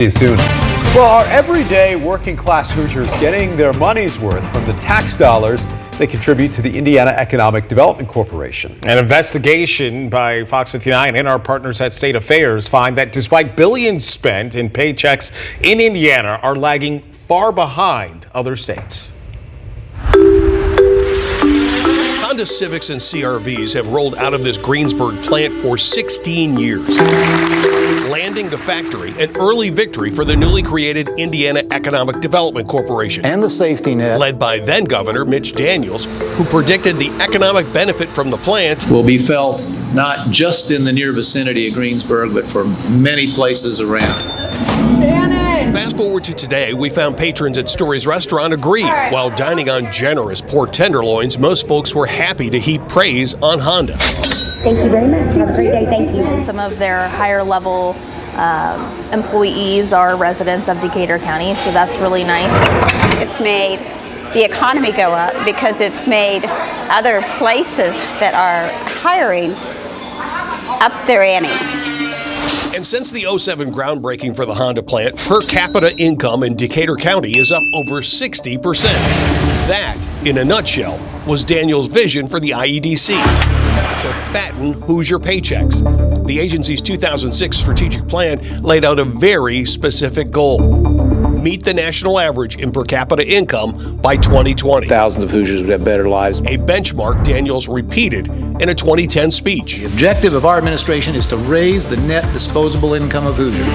See you soon. Well, are everyday working class Hoosiers getting their money's worth from the tax dollars they contribute to the Indiana Economic Development Corporation? An investigation by Fox 59 and our partners at State Affairs find that despite billions spent in paychecks in Indiana are lagging far behind other states. Honda Civics and CRVs have rolled out of this Greensburg plant for 16 years, landing the factory an early victory for the newly created Indiana Economic Development Corporation. And the safety net. Led by then Governor Mitch Daniels, who predicted the economic benefit from the plant will be felt not just in the near vicinity of Greensburg, but for many places around. Fast forward to today, we found patrons at Story's restaurant agreed. While dining on generous pork tenderloins, most folks were happy to heap praise on Honda. Thank you very much. Have a great day. Thank you. Some of their higher level employees are residents of Decatur County, so that's really nice. It's made the economy go up because it's made other places that are hiring up their ante. And since the 07 groundbreaking for the Honda plant, per capita income in Decatur County is up over 60%. That, in a nutshell, was Daniel's vision for the IEDC, to fatten Hoosier paychecks. The agency's 2006 strategic plan laid out a very specific goal: meet the national average in per capita income by 2020. Thousands of Hoosiers would have better lives. A benchmark Daniels repeated in a 2010 speech. The objective of our administration is to raise the net disposable income of Hoosiers.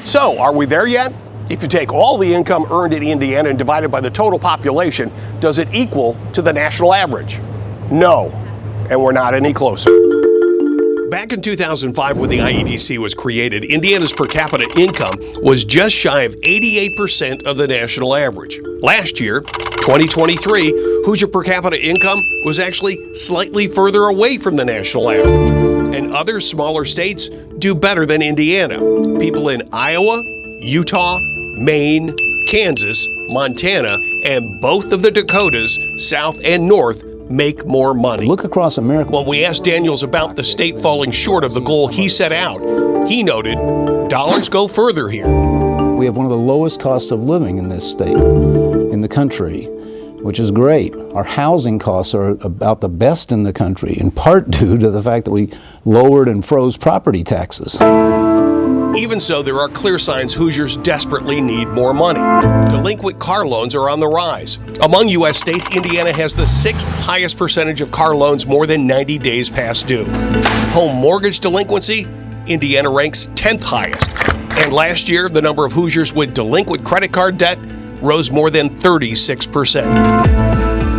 So, are we there yet? If you take all the income earned in Indiana and divide it by the total population, does it equal to the national average? No, and we're not any closer. Back in 2005, when the IEDC was created, Indiana's per capita income was just shy of 88% of the national average. Last year, 2023, Hoosier per capita income was actually slightly further away from the national average. And other smaller states do better than Indiana. People in Iowa, Utah, Maine, Kansas, Montana, and both of the Dakotas, South and North, make more money. Look across America. When we asked Daniels about the state falling short of the goal he set out, he noted dollars go further here. We have one of the lowest costs of living in this state, in the country, which is great. Our housing costs are about the best in the country, in part due to the fact that we lowered and froze property taxes. Even so, there are clear signs Hoosiers desperately need more money. Delinquent car loans are on the rise. Among U.S. states, Indiana has the 6th highest percentage of car loans more than 90 days past due. Home mortgage delinquency, Indiana ranks 10th highest. And last year, the number of Hoosiers with delinquent credit card debt rose more than 36%.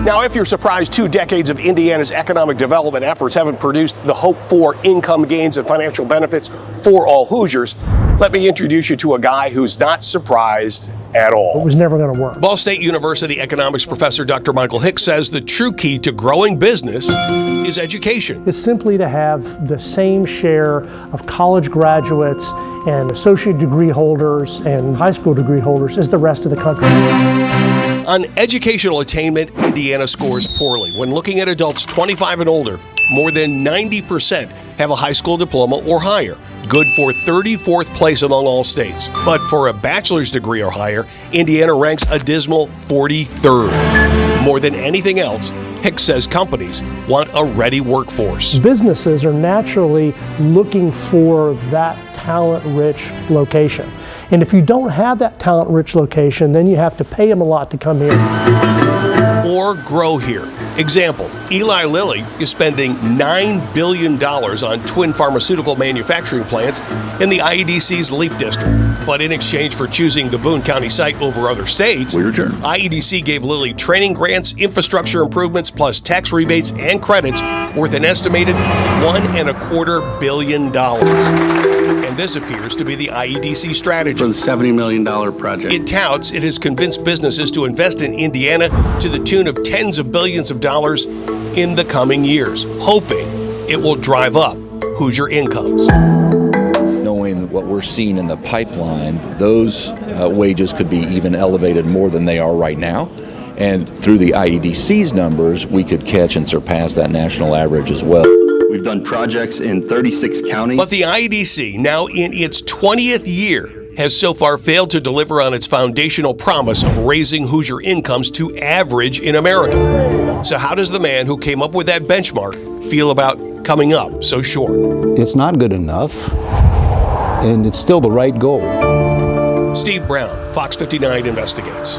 Now, if you're surprised 2 decades of Indiana's economic development efforts haven't produced the hoped-for income gains and financial benefits for all Hoosiers, let me introduce you to a guy who's not surprised at all. It was never going to work. Ball State University economics professor Dr. Michael Hicks says the true key to growing business is education. It's simply to have the same share of college graduates and associate degree holders and high school degree holders as the rest of the country. On educational attainment, Indiana scores poorly. When looking at adults 25 and older, more than 90% have a high school diploma or higher, good for 34th place among all states. But for a bachelor's degree or higher, Indiana ranks a dismal 43rd. More than anything else, Hicks says companies want a ready workforce. Businesses are naturally looking for that talent-rich location. And if you don't have that talent-rich location, then you have to pay them a lot to come here. Or grow here. Example, Eli Lilly is spending $9 billion on twin pharmaceutical manufacturing plants in the IEDC's LEAP district. But in exchange for choosing the Boone County site over other states, IEDC gave Lilly training grants, infrastructure improvements, plus tax rebates and credits worth an estimated $1.25 billion. And this appears to be the IEDC strategy. For the $70 million project. It touts it has convinced businesses to invest in Indiana to the tune of tens of billions of dollars in the coming years, hoping it will drive up Hoosier incomes. Knowing what we're seeing in the pipeline, those wages could be even elevated more than they are right now. And through the IEDC's numbers, we could catch and surpass that national average as well. We've done projects in 36 counties. But the IEDC, now in its 20th year, has so far failed to deliver on its foundational promise of raising Hoosier incomes to average in America. So how does the man who came up with that benchmark feel about coming up so short? It's not good enough, and it's still the right goal. Steve Brown, Fox 59 Investigates.